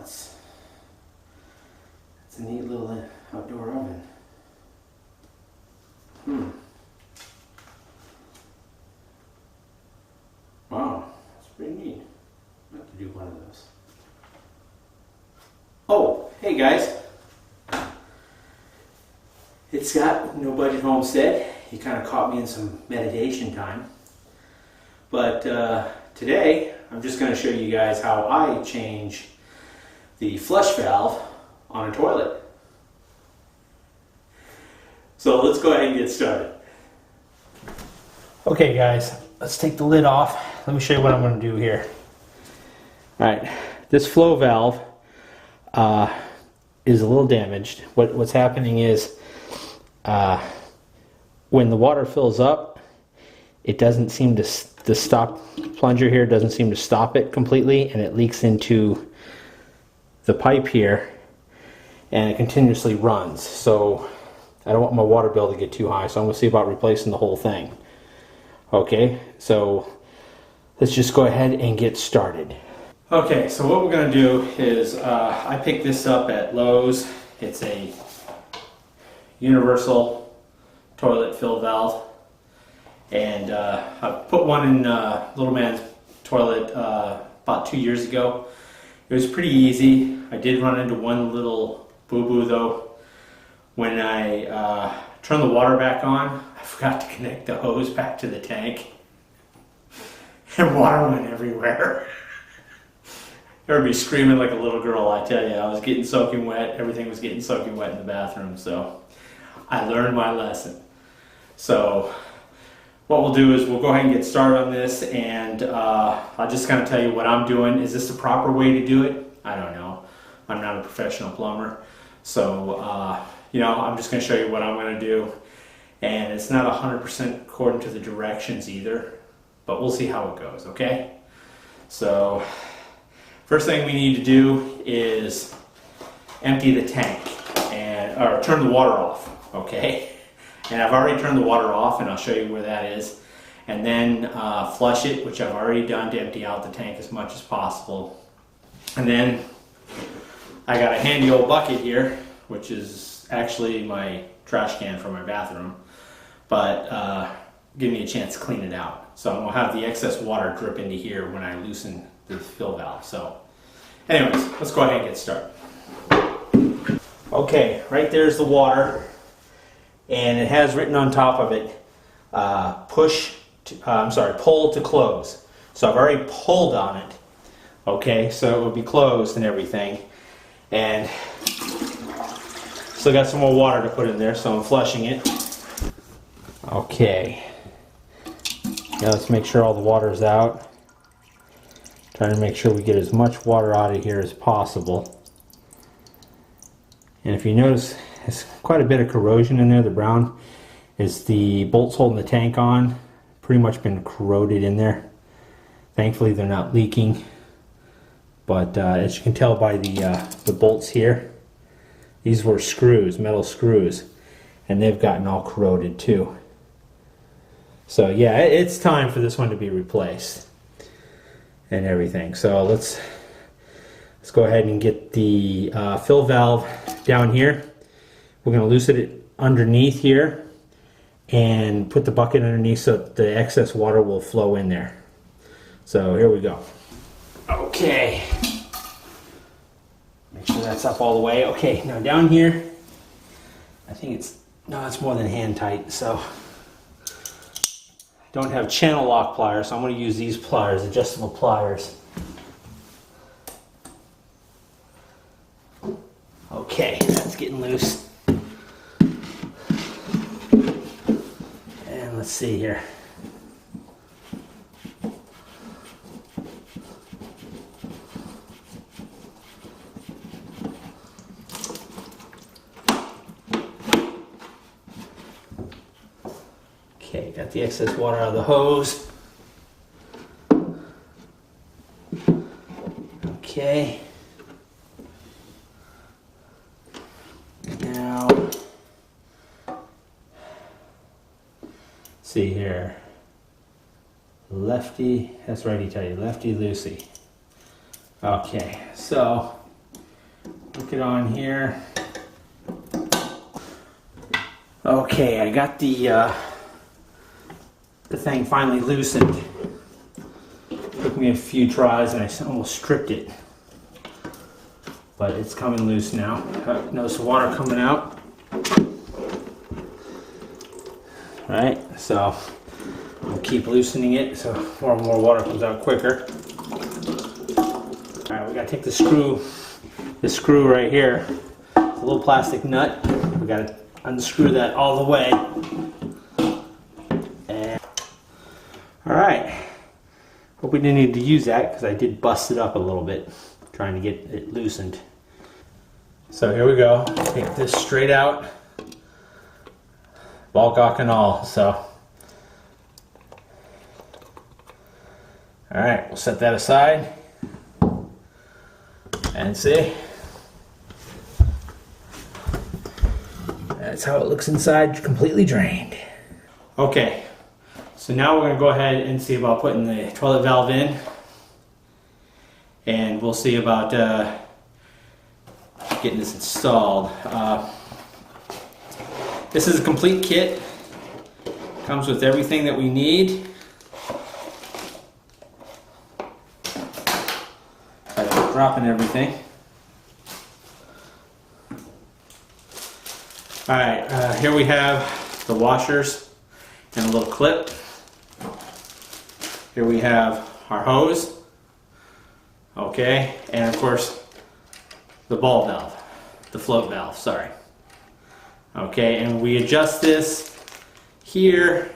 it's a neat little outdoor oven. Wow, that's pretty neat. I have to do one of those. Oh, hey guys. It's Scott, No Budget Homestead. You kind of caught me in some meditation time. But today, I'm just going to show you guys how I change the flush valve on a toilet. So let's go ahead and get started. Okay guys, let's take the lid off. Let me show you what I'm going to do here. Alright, this flow valve is a little damaged. What's happening is when the water fills up, it doesn't seem to stop, the plunger here doesn't seem to stop it completely, and it leaks into the pipe here and it continuously runs. So I don't want my water bill to get too high, so I'm going to see about replacing the whole thing. Okay, so let's just go ahead and get started. Okay, so what we're going to do is I picked this up at Lowe's. It's a universal toilet fill valve, and I put one in little man's toilet about 2 years ago. It was pretty easy. I did run into one little boo-boo though. When I turned the water back on, I forgot to connect the hose back to the tank, and water went everywhere. I would be screaming like a little girl, I tell you. I was getting soaking wet. Everything was getting soaking wet in the bathroom, so I learned my lesson. So what we'll do is we'll go ahead and get started on this, and I'll just kind of tell you what I'm doing. Is this the proper way to do it? I don't know. I'm not a professional plumber. So, you know, I'm just going to show you what I'm going to do. And it's not 100% according to the directions either, but we'll see how it goes, okay? So, first thing we need to do is empty the tank, or turn the water off, okay? And I've already turned the water off, and I'll show you where that is. And then flush it, which I've already done to empty out the tank as much as possible. And then I got a handy old bucket here, which is actually my trash can for my bathroom, but give me a chance to clean it out. So I'm going to have the excess water drip into here when I loosen the fill valve. So anyways, let's go ahead and get started. Okay, right there's the water, and it has written on top of it, pull to close. So I've already pulled on it. Okay, so it will be closed and everything. And still got some more water to put in there, so I'm flushing it. Okay. Now let's make sure all the water is out. Trying to make sure we get as much water out of here as possible. And if you notice, there's quite a bit of corrosion in there. The brown is the bolts holding the tank on. Pretty much been corroded in there. Thankfully they're not leaking. But as you can tell by the bolts here, these were screws, metal screws, and they've gotten all corroded too. So yeah, it's time for this one to be replaced and everything. So let's go ahead and get the fill valve down here. We're going to loosen it underneath here and put the bucket underneath so that the excess water will flow in there. So here we go. Okay. Make sure that's up all the way. Okay, now down here, I think it's more than hand tight, so I don't have channel lock pliers, so I'm going to use these pliers, adjustable pliers. Okay, that's getting loose. And let's see here. Okay, got the excess water out of the hose. Okay. Now, see here. Lefty, that's righty tighty, lefty loosey. Okay, so Hook it on here. Okay, I got the thing finally loosened. Took me a few tries and I almost stripped it. But it's coming loose now. Notice the water coming out. Alright, so we'll keep loosening it so more and more water comes out quicker. Alright, we gotta take the screw right here. It's a little plastic nut. We gotta unscrew that all the way. And alright. Hope we didn't need to use that because I did bust it up a little bit trying to get it loosened. So here we go. Take this straight out. Ball gawk and all. So alright, we'll set that aside. And see. That's how it looks inside, completely drained. Okay, so now we're going to go ahead and see about putting the toilet valve in. And we'll see about getting this installed. This is a complete kit. Comes with everything that we need. I'm dropping everything. Alright, here we have the washers and a little clip. Here we have our hose. Okay, and of course the ball valve, the float valve, sorry. Okay, and we adjust this here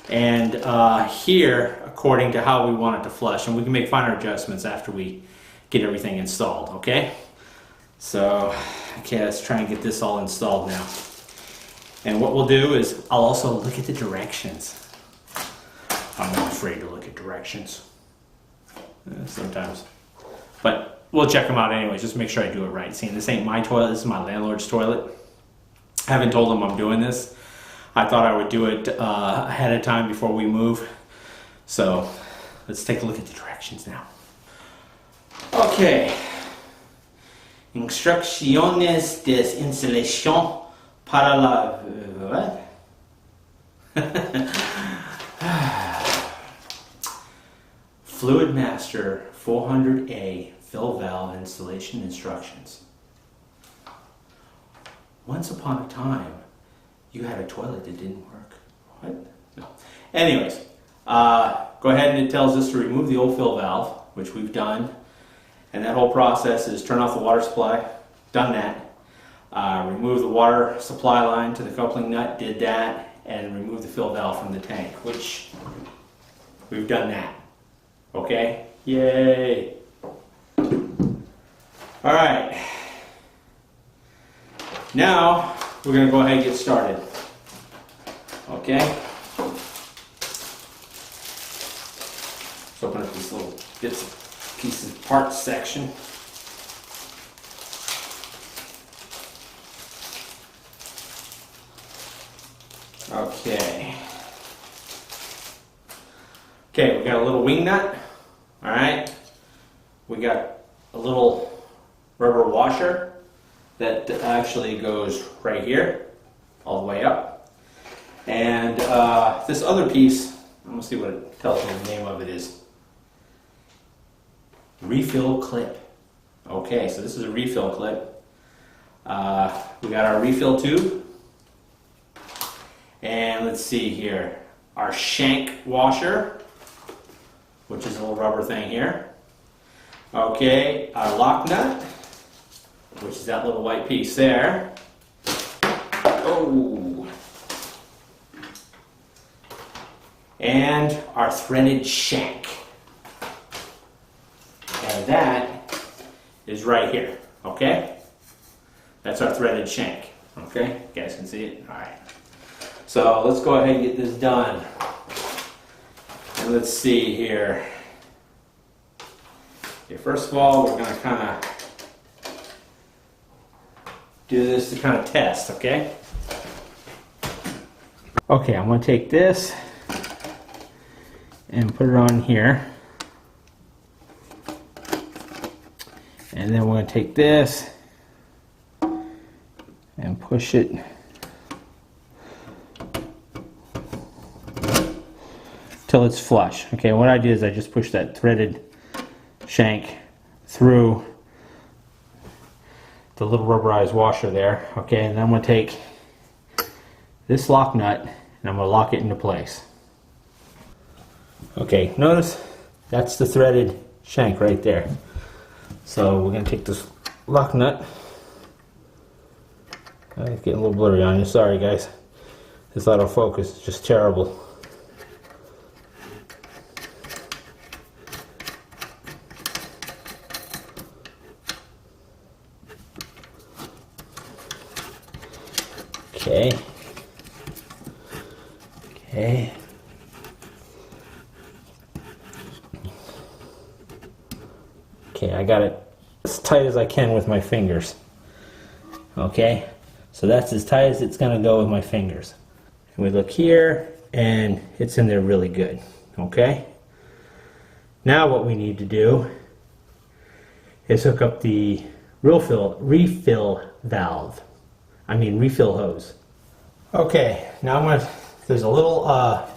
and here according to how we want it to flush, and we can make finer adjustments after we get everything installed, okay? So, okay, let's try and get this all installed now. And what we'll do is I'll also look at the directions. I'm not afraid to look at directions. Sometimes. But we'll check them out anyways, just make sure I do it right. See, this ain't my toilet, this is my landlord's toilet. I haven't told him I'm doing this. I thought I would do it ahead of time before we move. So, let's take a look at the directions now. Okay. Instrucciones de instalación para la... what? Fluidmaster 400A fill valve installation instructions. Once upon a time, you had a toilet that didn't work. What? No. Anyways, go ahead and it tells us to remove the old fill valve, which we've done. And that whole process is turn off the water supply. Done that. Remove the water supply line to the coupling nut. Did that. And remove the fill valve from the tank, which we've done that. Okay? Yay! Alright. Now, we're going to go ahead and get started. Okay? Let's open up these little bits of pieces of parts section. Okay. Okay, we got a little wing nut. Alright. We got a little rubber washer that actually goes right here, all the way up. And this other piece, I'm going to see what it tells me the name of it is. Refill clip. Okay, so this is a refill clip. We got our refill tube. And let's see here. Our shank washer, which is a little rubber thing here. Okay, our lock nut, which is that little white piece there. Oh. And our threaded shank. And that is right here, okay? That's our threaded shank, okay? You guys can see it? All right. So let's go ahead and get this done. And let's see here. Okay, first of all, we're going to kind of do this to kind of test, okay? Okay, I'm going to take this and put it on here. And then we're going to take this and push it till it's flush. Okay, what I did is I just pushed that threaded shank through the little rubberized washer there. Okay, and then I'm going to take this lock nut and I'm going to lock it into place. Okay, notice that's the threaded shank right there. So we're going to take this lock nut. It's getting a little blurry on you, sorry guys. This autofocus is just terrible. Okay. Okay. Okay, I got it as tight as I can with my fingers. Okay, so that's as tight as it's going to go with my fingers. And we look here, and it's in there really good. Okay. Now what we need to do is hook up the refill valve. Refill hose. Okay, now I'm going to, there's a little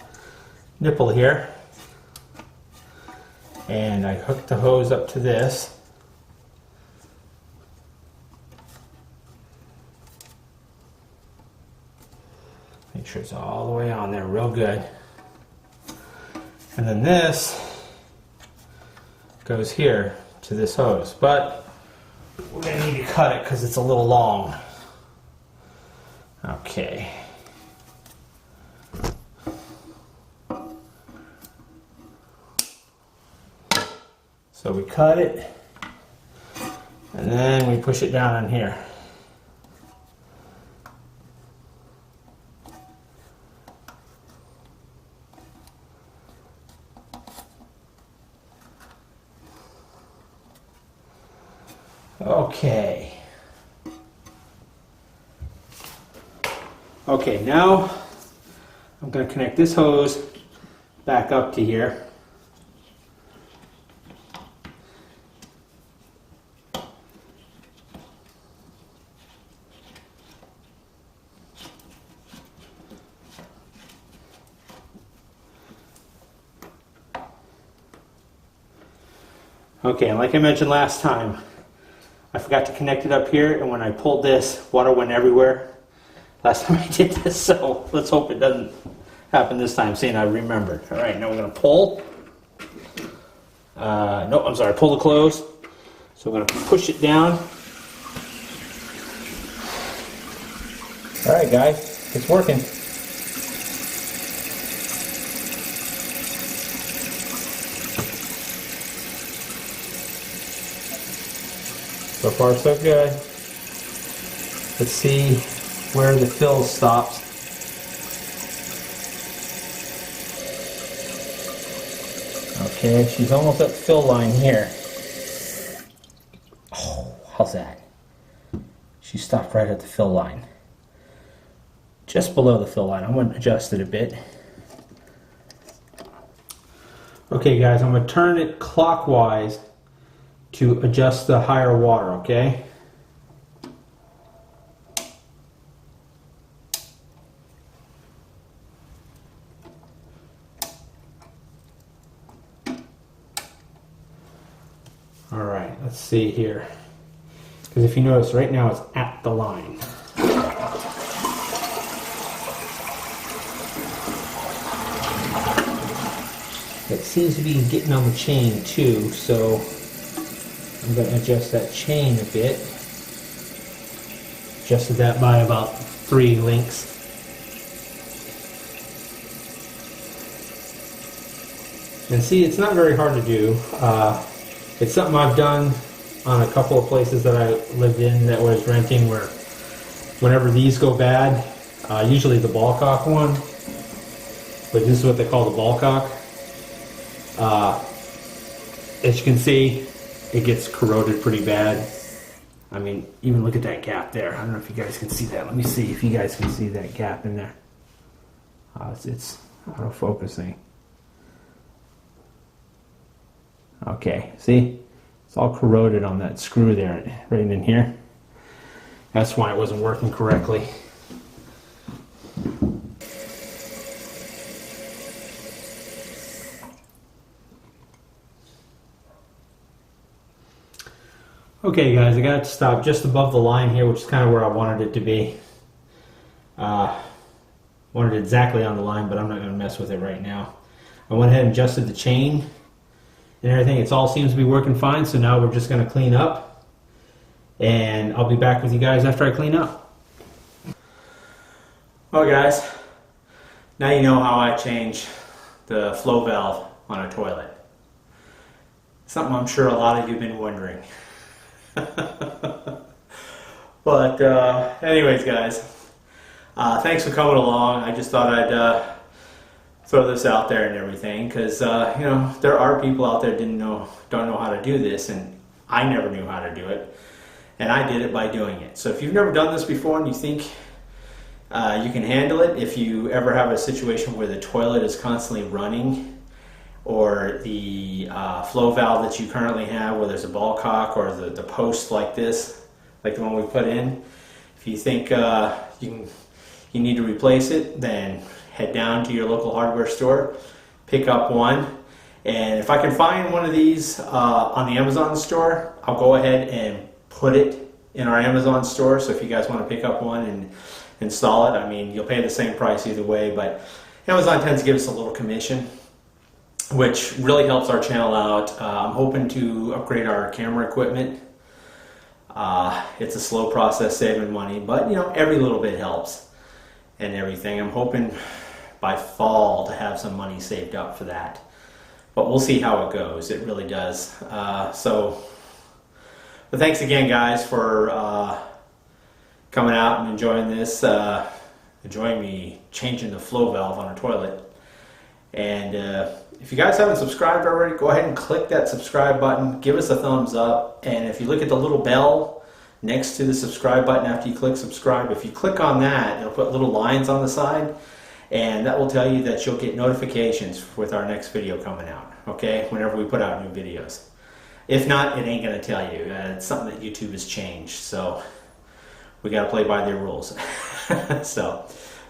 nipple here, and I hooked the hose up to this. Make sure it's all the way on there real good. And then this goes here to this hose, but we're going to need to cut it because it's a little long. Okay. So we cut it, and then we push it down in here. Okay. Okay, now I'm going to connect this hose back up to here. Okay, and like I mentioned last time, I forgot to connect it up here, and when I pulled this, water went everywhere last time I did this, so let's hope it doesn't happen this time, seeing I remembered. All right, now we're going to pull. No, I'm sorry, pull to close. So we're going to push it down. All right, guys, it's working. So far, so good. Let's see where the fill stops. Okay, she's almost at the fill line here. Oh, how's that? She stopped right at the fill line. Just below the fill line. I'm going to adjust it a bit. Okay, guys, I'm going to turn it clockwise to adjust the higher water, okay? All right, let's see here. Because if you notice, right now it's at the line. It seems to be getting on the chain too, so I'm going to adjust that chain a bit. Adjusted that by about 3 links. And see, it's not very hard to do. It's something I've done on a couple of places that I lived in that was renting, where whenever these go bad, usually the ball cock one, but this is what they call the ball cock. As you can see, it gets corroded pretty bad. I mean, even look at that gap there. I don't know if you guys can see that. Let me see if you guys can see that gap in there. It's auto-focusing. Okay, see? It's all corroded on that screw there, right in here. That's why it wasn't working correctly. Okay guys, I got it to stop just above the line here, which is kind of where I wanted it to be. Wanted it exactly on the line, but I'm not going to mess with it right now. I went ahead and adjusted the chain and everything. It all seems to be working fine, so now we're just going to clean up. And I'll be back with you guys after I clean up. Well guys, now you know how I change the flow valve on a toilet. Something I'm sure a lot of you have been wondering. But anyways guys, thanks for coming along. I just thought I'd throw this out there and everything, because you know, there are people out there don't know how to do this, and I never knew how to do it, and I did it by doing it. So if you've never done this before and you think you can handle it, if you ever have a situation where the toilet is constantly running, or the flow valve that you currently have, where there's a ball cock or the post like this, like the one we put in, if you think you need to replace it, then head down to your local hardware store, pick up one, and if I can find one of these on the Amazon store, I'll go ahead and put it in our Amazon store. So if you guys want to pick up one and install it, I mean, you'll pay the same price either way, but Amazon tends to give us a little commission, which really helps our channel out. I'm hoping to upgrade our camera equipment. It's a slow process, saving money, but you know, every little bit helps and everything. I'm hoping by fall to have some money saved up for that, but we'll see how it goes. It really does. But thanks again guys for coming out and enjoying this, enjoying me changing the flow valve on a toilet. And if you guys haven't subscribed already, go ahead and click that subscribe button. Give us a thumbs up. And if you look at the little bell next to the subscribe button after you click subscribe, if you click on that, it'll put little lines on the side. And that will tell you that you'll get notifications with our next video coming out. Okay? Whenever we put out new videos. If not, it ain't going to tell you. It's something that YouTube has changed. So we got to play by their rules. So,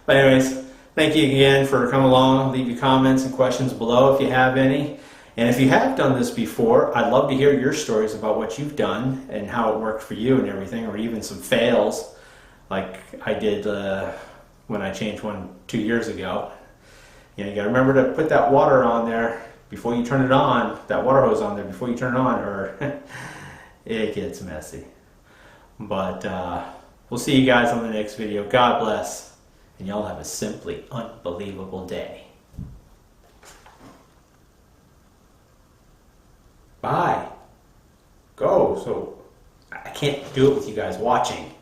but anyways, thank you again for coming along. Leave your comments and questions below if you have any. And if you have done this before, I'd love to hear your stories about what you've done and how it worked for you and everything, or even some fails like I did when I changed one 2 years ago. You know, you got to remember to put that water on there before you turn it on, that water hose on there before you turn it on, or it gets messy. But we'll see you guys on the next video. God bless. And y'all have a simply unbelievable day. Bye. Go. So I can't do it with you guys watching.